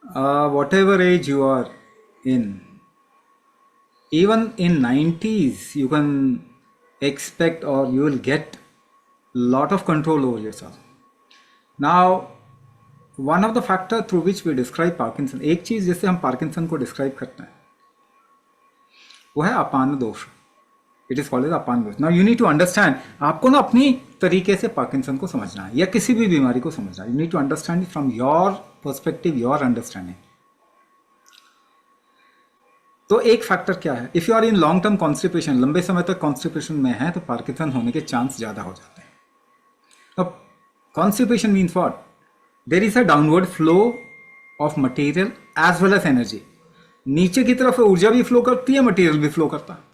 whatever age you are in, even in 90s, you can expect or you will get lot of control over yourself. Now, one of the factor through which we describe Parkinson, एक चीज जिससे हम Parkinson को describe करते हैं वो है अपान दोष. इट इज कॉल्ड एज अपान दोष. Now you need to understand, आपको ना अपनी तरीके से पार्किंसन को समझना है या किसी भी बीमारी को समझना है. You need to understand from your perspective, your understanding. तो एक फैक्टर क्या है, if you are in long term constipation, लंबे समय तक कॉन्स्टिपेशन में है तो पार्किंसन होने के चांस ज्यादा हो जाते हैं. अब constipation means what? There is a downward flow of material as well as energy. नीचे की तरफ ऊर्जा भी फ्लो करती है, मटेरियल भी फ्लो करता है.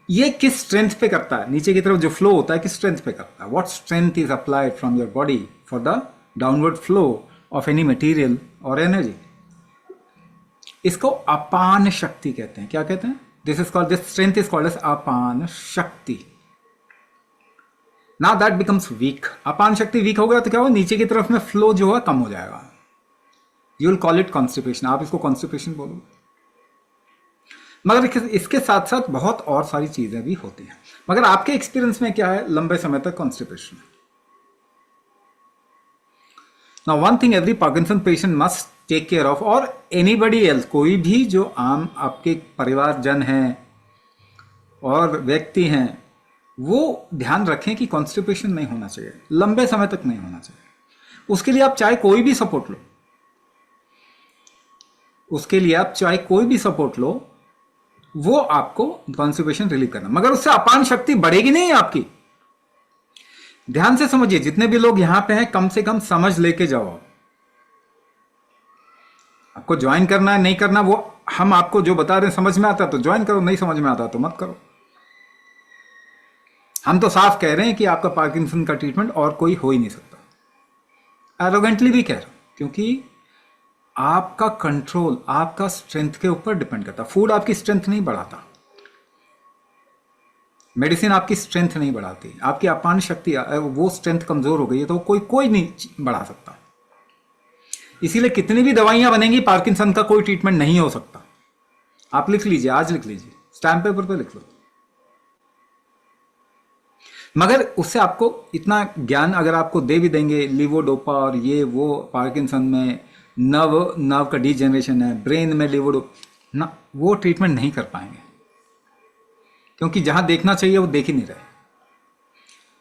ये किस स्ट्रेंथ पे करता है? नीचे की तरफ जो फ्लो होता है किस स्ट्रेंथ पे करता है? What strength is applied from your body for the downward flow of any material और एनर्जी? इसको अपान शक्ति कहते हैं. क्या कहते हैं? This is called, this strength is called as apan shakti. Now that becomes weak. अपान शक्ति वीक हो गया तो क्या हो, नीचे की तरफ में फ्लो जो है कम हो जाएगा. You will call it constipation. आप इसको कॉन्स्टिपेशन बोलो. मगर इसके साथ साथ बहुत और सारी चीजें भी होती हैं. मगर आपके एक्सपीरियंस में क्या है लंबे समय तक constipation? Now one thing every Parkinson patient must take care of, और एनीबडी एल्स, कोई भी जो आम आपके परिवारजन हैं और व्यक्ति हैं, वो ध्यान रखें कि कॉन्स्टिपेशन नहीं होना चाहिए, लंबे समय तक नहीं होना चाहिए. उसके लिए आप चाहे कोई भी सपोर्ट लो, उसके लिए आप चाहे कोई भी सपोर्ट लो, वो आपको कॉन्स्टिपेशन रिलीव करना, मगर उससे अपान शक्ति बढ़ेगी नहीं आपकी. ध्यान से समझिए, जितने भी लोग यहां पे हैं कम से कम समझ लेके जाओ. आपको ज्वाइन करना है नहीं करना वो हम आपको जो बता रहे हैं, समझ में आता तो ज्वाइन करो, नहीं समझ में आता तो मत करो. हम तो साफ कह रहे हैं कि आपका पार्किंसन का ट्रीटमेंट और कोई हो ही नहीं सकता. एरोगेंटली भी कह रहा हूं, क्योंकि आपका कंट्रोल आपका स्ट्रेंथ के ऊपर डिपेंड करता. फूड आपकी स्ट्रेंथ नहीं बढ़ाता, मेडिसिन आपकी स्ट्रेंथ नहीं बढ़ाती. आपकी अपान शक्ति, वो स्ट्रेंथ कमजोर हो गई है तो कोई नहीं बढ़ा सकता. इसीलिए कितनी भी दवाइयां बनेंगी, पार्किंसन का कोई ट्रीटमेंट नहीं हो सकता. आप लिख लीजिए, आज लिख लीजिए, स्टैम्प पेपर पे लिख लो. मगर उससे आपको इतना ज्ञान अगर आपको दे भी देंगे, लीवोडोपा और ये वो, पार्किंसन में नर्व का डीजेनरेशन है, ब्रेन में ना, वो ट्रीटमेंट नहीं कर पाएंगे, क्योंकि जहां देखना चाहिए वो देख ही नहीं रहे.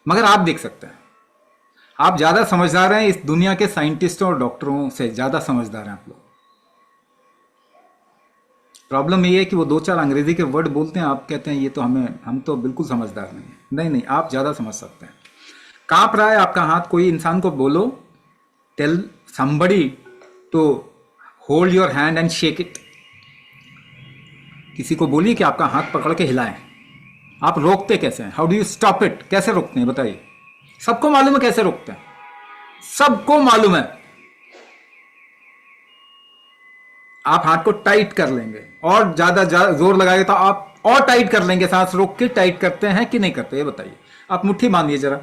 मगर आप देख सकते हैं. आप ज्यादा समझदार हैं इस दुनिया के साइंटिस्टों और डॉक्टरों से, ज्यादा समझदार हैं आप लोग. प्रॉब्लम ये है कि वो दो चार अंग्रेजी के वर्ड बोलते हैं, आप कहते हैं ये तो हम तो बिल्कुल समझदार नहीं है. नहीं, आप ज्यादा समझ सकते हैं. कांप रहा है आपका हाथ, कोई इंसान को बोलो, tell somebody to hold your hand and shake it. किसी को बोलिए कि आपका हाथ पकड़ के हिलाएं. आप रोकते कैसे हैं? How do you stop it? कैसे रोकते हैं बताइए? सबको मालूम है कैसे रोकते हैं, सबको मालूम है. आप हाथ को टाइट कर लेंगे और ज्यादा जोर लगाएंगे तो आप और टाइट कर लेंगे. सांस रोक के टाइट करते हैं कि नहीं करते, ये बताइए. आप मुट्ठी बांधिए जरा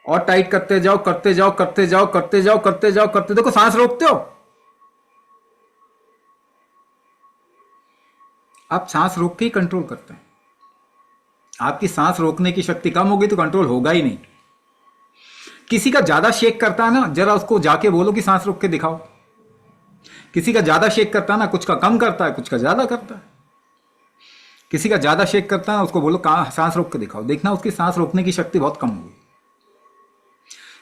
और टाइट करते जाओ, करते जाओ, करते जाओ, करते जाओ, करते जाओ, करते, देखो सांस रोकते हो. आप सांस रोक के ही कंट्रोल करते हैं. आपकी सांस रोकने की शक्ति कम होगी तो कंट्रोल होगा ही नहीं. किसी का ज्यादा शेक करता है ना, जरा उसको जाके बोलो कि सांस रोक के दिखाओ. किसी का ज्यादा शेक करता है ना, कुछ का कम करता है, कुछ का ज्यादा करता है. किसी का ज्यादा शेक करता है, उसको बोलो सांस रोक के दिखाओ, देखना उसकी सांस रोकने की शक्ति बहुत कम होगी.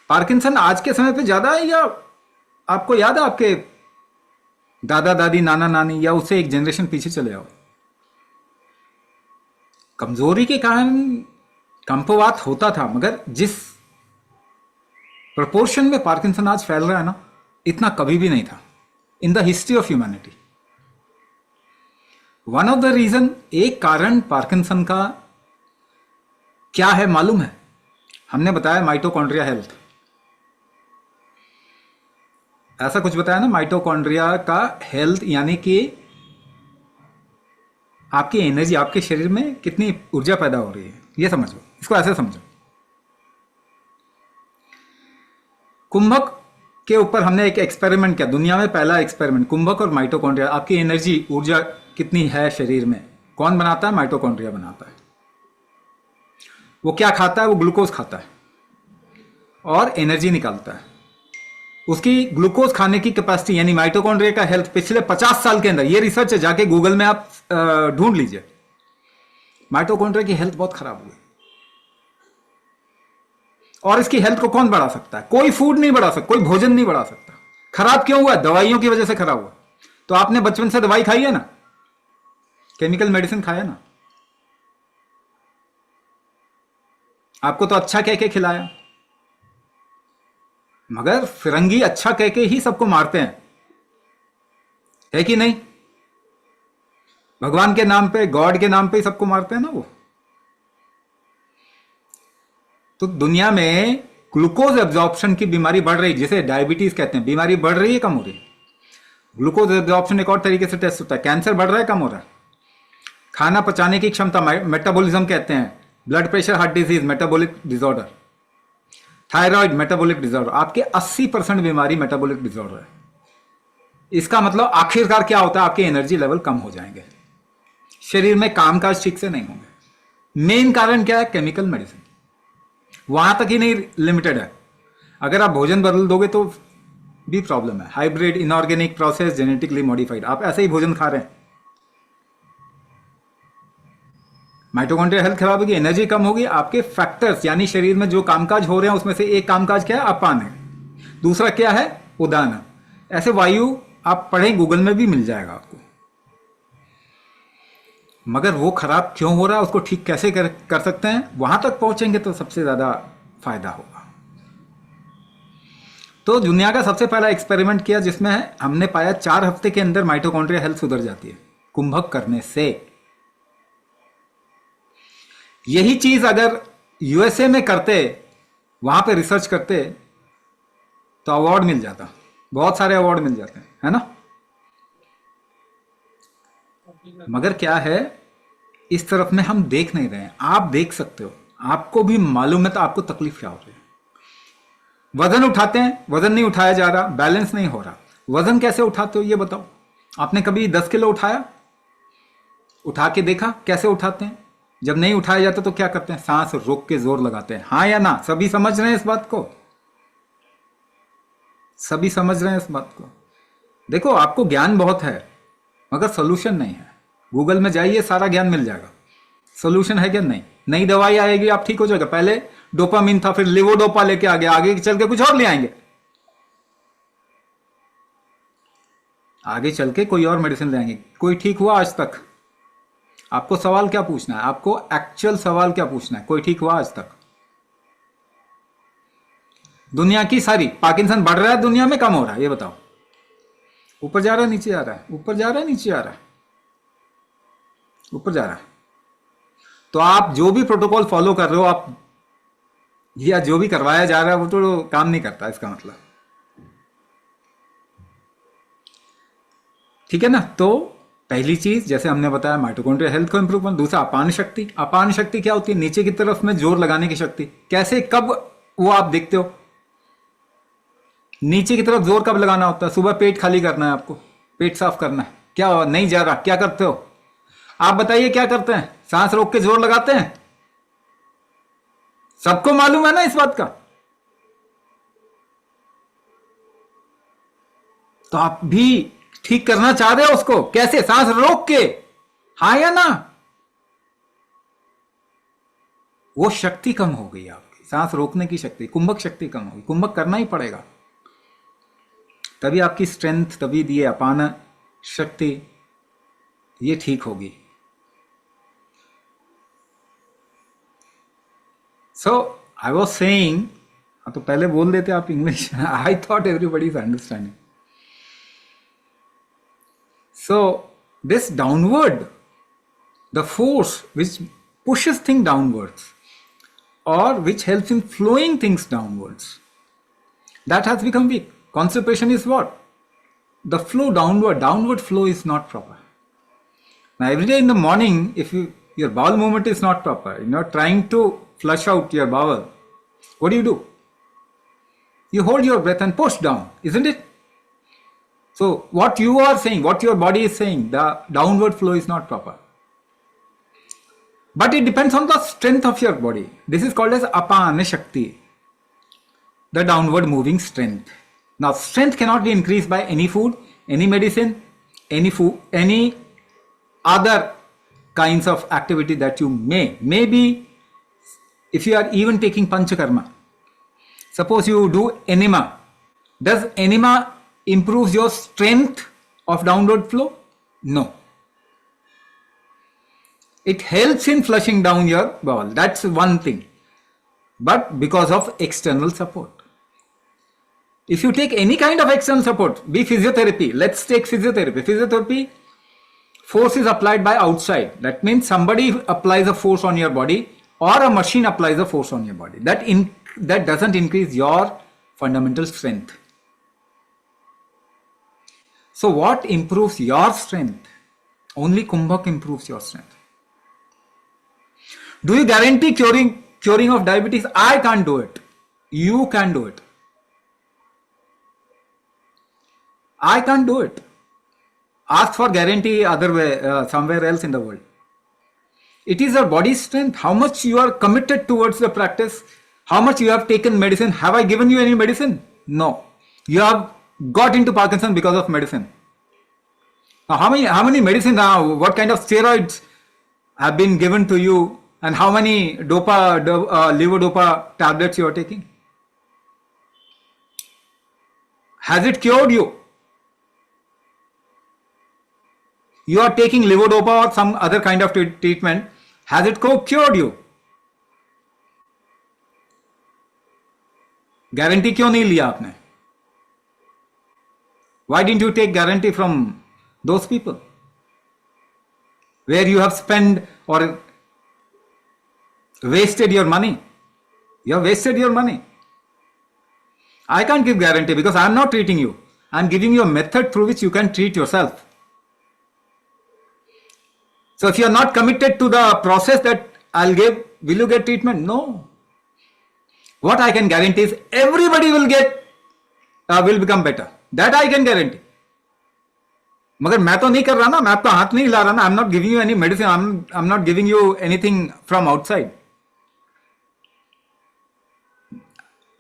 पार्किंसन आज के समय पे ज्यादा है, या आपको याद है आपके दादा दादी, नाना नानी, या उससे एक जनरेशन पीछे चले आओ, कमजोरी के कारण कंपवात होता था. मगर जिस प्रोपोर्शन में पार्किंसन आज फैल रहा है ना, इतना कभी भी नहीं था in the history of humanity. One of the reason, एक कारण पार्किंसन का क्या है मालूम है? हमने बताया माइटोकॉन्ड्रिया हेल्थ, ऐसा कुछ बताया ना, माइटोकॉन्ड्रिया का हेल्थ, यानी कि आपकी एनर्जी, आपके शरीर में कितनी ऊर्जा पैदा हो रही है, ये समझो, इसको ऐसे समझो. कुंभक के ऊपर हमने एक एक्सपेरिमेंट किया, दुनिया में पहला एक्सपेरिमेंट, कुंभक और माइटोकॉन्ड्रिया। आपकी एनर्जी, ऊर्जा कितनी है शरीर में, कौन बनाता है? माइटोकॉन्ड्रिया बनाता है। वो क्या खाता है? वो ग्लूकोज खाता है और एनर्जी निकालता है। उसकी ग्लूकोज खाने की कैपेसिटी, यानी माइटोकॉन्ड्रिया का हेल्थ पिछले 50 साल के अंदर, ये रिसर्च है, जाके गूगल में आप ढूंढ लीजिए, माइटोकॉन्ड्रिया की हेल्थ बहुत खराब हुई। और इसकी हेल्थ को कौन बढ़ा सकता है? कोई फूड नहीं बढ़ा सकता, कोई भोजन नहीं बढ़ा सकता। खराब क्यों हुआ? दवाइयों की वजह से खराब हुआ। तो आपने बचपन से दवाई खाई है ना, केमिकल मेडिसिन खाया ना, आपको तो अच्छा कह के खिलाया, मगर फिरंगी अच्छा कह के ही सबको मारते हैं, है कि नहीं? भगवान के नाम पे, गॉड के नाम पे ही सबको मारते हैं ना वो। तो दुनिया में ग्लूकोज एब्जॉर्प्शन की बीमारी बढ़ रही, जिसे डायबिटीज कहते हैं, बीमारी बढ़ रही है, कम हो रही है? ग्लूकोज एब्जॉर्प्शन एक और तरीके से टेस्ट होता है। कैंसर बढ़ रहा है, कम हो रहा है? खाना पचाने की क्षमता, मेटाबॉलिज्म कहते हैं, blood pressure, heart disease, metabolic disorder, thyroid, metabolic disorder, आपके 80% बीमारी मेटाबॉलिक डिसऑर्डर है। इसका मतलब आखिरकार क्या होता है? आपके एनर्जी लेवल कम हो जाएंगे, शरीर में कामकाज ठीक से नहीं होंगे। मेन कारण क्या है? Chemical medicine. वहां तक ही नहीं लिमिटेड है, अगर आप भोजन बदल दोगे तो भी प्रॉब्लम है। Hybrid, inorganic, process, genetically modified, आप ऐसे ही भोजन खा रहे हैं, माइटोकॉन्ड्रिया हेल्थ खराब होगी, एनर्जी कम होगी। आपके फैक्टर्स, यानी शरीर में जो कामकाज हो रहे हैं, उसमें से एक कामकाज क्या है? अपान है, दूसरा क्या है? उदान है। ऐसे वायु आप पढ़ें, गूगल में भी मिल जाएगा आपको। मगर वो खराब क्यों हो रहा है, उसको ठीक कैसे कर सकते हैं, वहां तक पहुंचेंगे तो सबसे ज्यादा फायदा होगा। तो दुनिया का सबसे पहला एक्सपेरिमेंट किया, जिसमें हमने पाया 4 हफ्ते के अंदर माइटोकॉन्ड्रिया हेल्थ सुधर जाती है कुंभक करने से। यही चीज अगर यूएसए में करते, वहां पे रिसर्च करते, तो अवार्ड मिल जाता, बहुत सारे अवार्ड मिल जाते हैं, है ना? मगर क्या है, इस तरफ में हम देख नहीं रहे हैं। आप देख सकते हो, आपको भी मालूम है, तो आपको तकलीफ क्या हो रही है। वजन उठाते हैं, वजन नहीं उठाया जा रहा, बैलेंस नहीं हो रहा। वजन कैसे उठाते हो ये बताओ? आपने कभी 10 किलो उठाया? उठा के देखा कैसे उठाते हैं? जब नहीं उठाया जाता तो क्या करते हैं? सांस रोक के जोर लगाते हैं। हाँ या ना? सभी समझ रहे हैं इस बात को? सभी समझ रहे हैं इस बात को? देखो, आपको ज्ञान बहुत है, मगर सोल्यूशन नहीं है। गूगल में जाइए, सारा ज्ञान मिल जाएगा। सोल्यूशन है क्या? नहीं। नई दवाई आएगी, आप ठीक हो जाएगा। पहले डोपामिन था, फिर लिवोडोपा लेके आगे चल के कुछ और ले आएंगे, आगे चल के कोई और मेडिसिन ले आएंगे। कोई ठीक हुआ आज तक? आपको सवाल क्या पूछना है? आपको एक्चुअल सवाल क्या पूछना है? कोई ठीक हुआ आज तक? दुनिया की सारी, पार्किंसन बढ़ रहा है दुनिया में, कम हो रहा है? ये बताओ। ऊपर जा रहा है, नीचे आ रहा है? ऊपर जा रहा है, नीचे आ रहा है? ऊपर जा रहा है। तो आप जो भी प्रोटोकॉल फॉलो कर रहे हो, आप या जो भी करवाया जा रहा है, वो तो काम नहीं करता, इसका मतलब। ठीक है ना? तो पहली चीज, जैसे हमने बताया, माइटोकॉन्ड्रिया हेल्थ को इंप्रूव करना। दूसरा, अपान शक्ति। अपान शक्ति क्या होती है? नीचे की तरफ में जोर लगाने की शक्ति। कैसे, कब वो आप देखते हो? नीचे की तरफ जोर कब लगाना होता है? सुबह पेट खाली करना है आपको, पेट साफ करना है, क्या नहीं जा रहा, क्या करते हो? आप बताइए क्या करते हैं? सांस रोक के जोर लगाते हैं? सबको मालूम है ना इस बात का। तो आप भी ठीक करना चाह रहे हो उसको, कैसे? सांस रोक के, हाँ या ना? वो शक्ति कम हो गई आपकी, सांस रोकने की शक्ति, कुंभक शक्ति कम हो गई। कुंभक करना ही पड़ेगा, तभी आपकी स्ट्रेंथ, तभी दिए अपान शक्ति ये ठीक होगी। सो आई वॉज सेइंग, तो पहले बोल देते आप English, I thought everybody is understanding. So this downward, the force which pushes things downwards or which helps in flowing things downwards, that has become weak. Constipation is what? The flow downward flow is not proper. Now every day in the morning, if your bowel movement is not proper, you're trying to flush out your bowel, what do? You hold your breath and push down, isn't it? So what you are saying, what your body is saying, the downward flow is not proper. But it depends on the strength of your body. This is called as apana shakti, the downward moving strength. Now strength cannot be increased by any food, any medicine, any other kinds of activity that you maybe if you are even taking panchakarma. Suppose you do enema. Does enema improve your strength of downward flow? No. It helps in flushing down your bowel. That's one thing. But because of external support. If you take any kind of external support, be physiotherapy. Let's take physiotherapy. Physiotherapy, force is applied by outside. That means somebody applies a force on your body or a machine applies a force on your body. That doesn't increase your fundamental strength. So what improves your strength? Only Kumbhak improves your strength. Do you guarantee curing of diabetes? I can't do it. You can do it. I can't do it. Ask for guarantee other way, somewhere else in the world. It is your body's strength. How much you are committed towards the practice. How much you have taken medicine. Have I given you any medicine? No. You have got into Parkinson because of medicine. Now, how many medicine now? What kind of steroids have been given to you? And how many levodopa tablets you are taking? Has it cured you? You are taking levodopa or some other kind of treatment. Has it cured you? Guarantee क्यों नहीं लिया आपने? Why didn't you take guarantee from those people? Where you have spent or wasted your money. You have wasted your money. I can't give guarantee because I am not treating you. I am giving you a method through which you can treat yourself. So if you are not committed to the process that I'll give, will you get treatment? No. What I can guarantee is everybody will become better. That I can guarantee. मगर मैं तो नहीं कर रहा ना, मैं आपका हाथ नहीं हिला रहा ना. I'm not giving you any medicine. I'm not giving you anything from outside.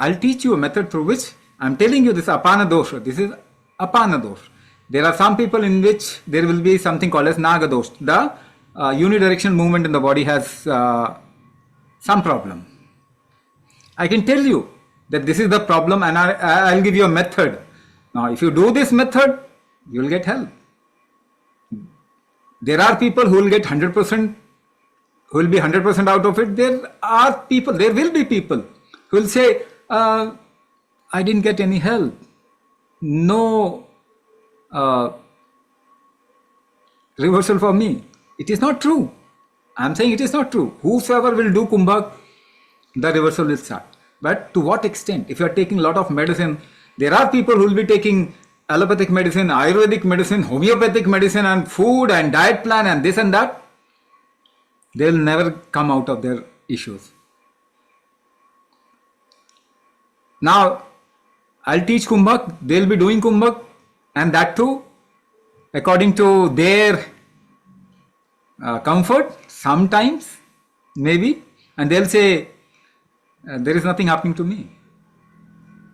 I'll teach you a method through which I'm telling you this apana dosha. This is apana dosha. There are some people in which there will be something called as naga dosha. The unidirectional movement in the body has some problem. I can tell you that this is the problem and I'll give you a method. Now, if you do this method, you will get help. There are people who will get 100%, who will be 100% out of it. There will be people who will say, I didn't get any help. No reversal for me. It is not true. I am saying it is not true. Whosoever will do Kumbhak, the reversal will start. But to what extent? If you are taking a lot of medicine, there are people who will be taking allopathic medicine, Ayurvedic medicine, homeopathic medicine and food and diet plan and this and that. They will never come out of their issues. Now, I'll teach Kumbhak, they'll be doing Kumbhak and that too according to their comfort, sometimes, maybe, and they'll say, there is nothing happening to me.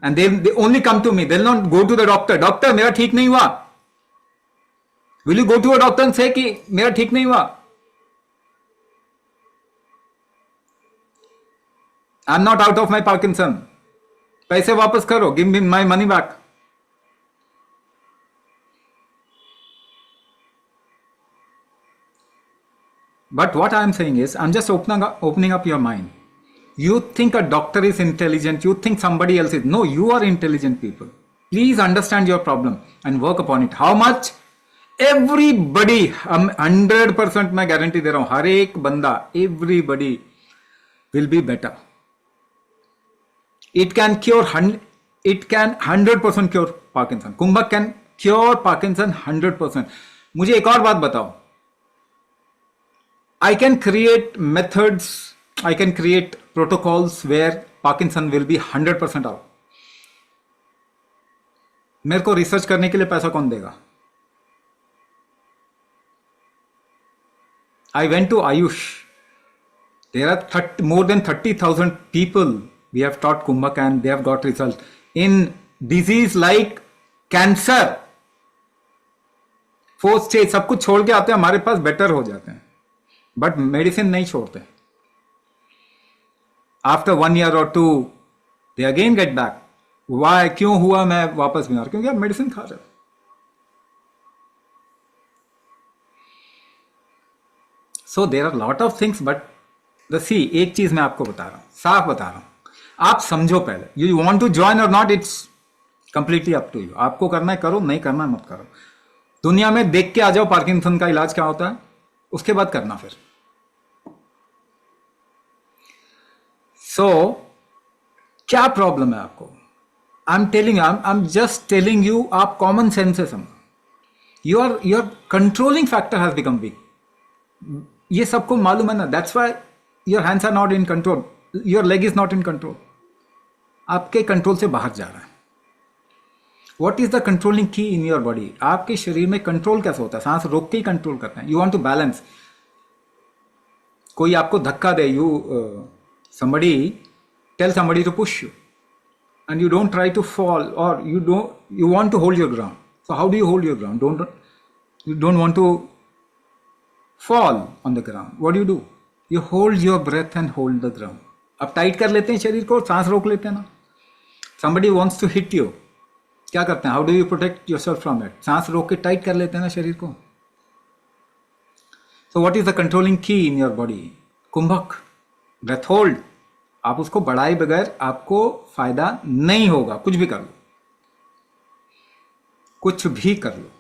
And they only come to me, they'll not go to the doctor. Doctor, मेरा ठीक नहीं हुआ. Will you go to a doctor and say कि मेरा ठीक नहीं हुआ? I'm not out of my Parkinson. पैसे वापस करो, give me my money back. But what I am saying is, I'm just opening up your mind. You think a doctor is intelligent, you think somebody else is. No, you are intelligent people. Please understand your problem and work upon it. How much? Everybody, 100% मैं guarantee दे रहा हूँ, हर एक बंदा, everybody will be better. It can 100% cure Parkinson. Kumbhak can cure Parkinson 100%. मुझे एक और बात बताओ. I can create methods, I can create protocols where Parkinson will be 100% out. मेरे को रिसर्च करने के लिए पैसा कौन देगा? I went to Ayush. There are more than 30,000 people we have taught Kumbhak and they have got results in disease like cancer. Fourth stage सब कुछ छोड़ के आते हैं हमारे पास, बेटर हो जाते हैं, बट मेडिसिन नहीं छोड़ते. After 1 year or 2 they again get back. Why? क्यों हुआ मैं वापस बीमार? क्योंकि आप मेडिसिन खा रहे हो. So there are lot of things, but see एक चीज मैं आपको बता रहा हूं, साफ बता रहा हूं, आप समझो पहले. You want to join or not, it's completely up to you. आपको करना है करो, नहीं करना है मत करो. दुनिया में देख के आ जाओ पार्किंसन का इलाज क्या होता है, उसके बाद करना फिर. सो क्या प्रॉब्लम है आपको? I am just telling you, आप कॉमन सेंस से समझो. Your controlling factor has become weak. ये सबको मालूम है ना. That's why your hands are not in control, your leg is not in control. आपके कंट्रोल से बाहर जा रहा है. वॉट इज द कंट्रोलिंग की इन योर बॉडी? आपके शरीर में कंट्रोल कैसे होता है? सांस रोक के ही कंट्रोल करते हैं. You want to balance. कोई आपको धक्का दे, somebody tell somebody to push you and you don't try to fall, or you want to hold your ground. So how do you hold your ground? You don't want to fall on the ground. What do? You hold your breath and hold the ground. अब tight कर लेते हैं शरीर को, सांस रोक लेते हैं ना. somebody wants to hit you, क्या करते हैं? how do you protect yourself from it? सांस रोक के टाइट कर लेते हैं ना शरीर को. so what is the controlling key in your body? कुंभक, ब्रेथ होल्ड. आप उसको बढ़ाए बगैर आपको फायदा नहीं होगा. कुछ भी कर लो, कुछ भी कर लो,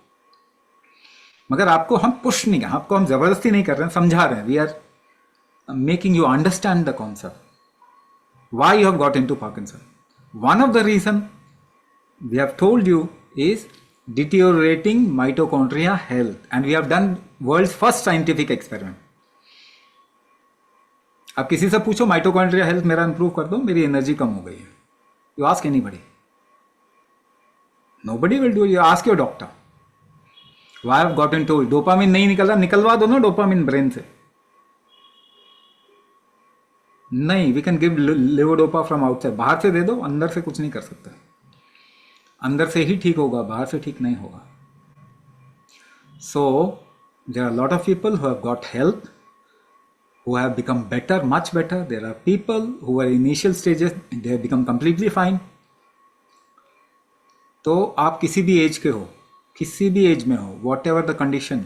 मगर आपको हम पुश नहीं कर, आपको हम जबरदस्ती नहीं कर रहे हैं, समझा रहे हैं. We are making you understand the concept. Why you have got into Parkinson. One of the reason we have told you is deteriorating mitochondria health, and we have done world's first scientific experiment. आप किसी से पूछो mitochondria health मेरा improve कर दो, मेरी energy कम हो गई है. You ask anybody, nobody will do. You ask your doctor, why have gotten told. Dopamine नहीं निकल रहा, निकलवा दो ना डोपामिन ब्रेन से. नहीं, we can give levodopa from outside. बाहर से दे दो, अंदर से कुछ नहीं कर सकते. अंदर से ही ठीक होगा, बाहर से ठीक नहीं होगा. So there are lot of people who have got health, who have become better, much better. There are people who are in initial stages, they have become completely fine. तो आप किसी भी एज के हो, किसी भी एज में हो, whatever the condition,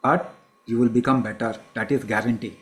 but you will become better. That is guarantee.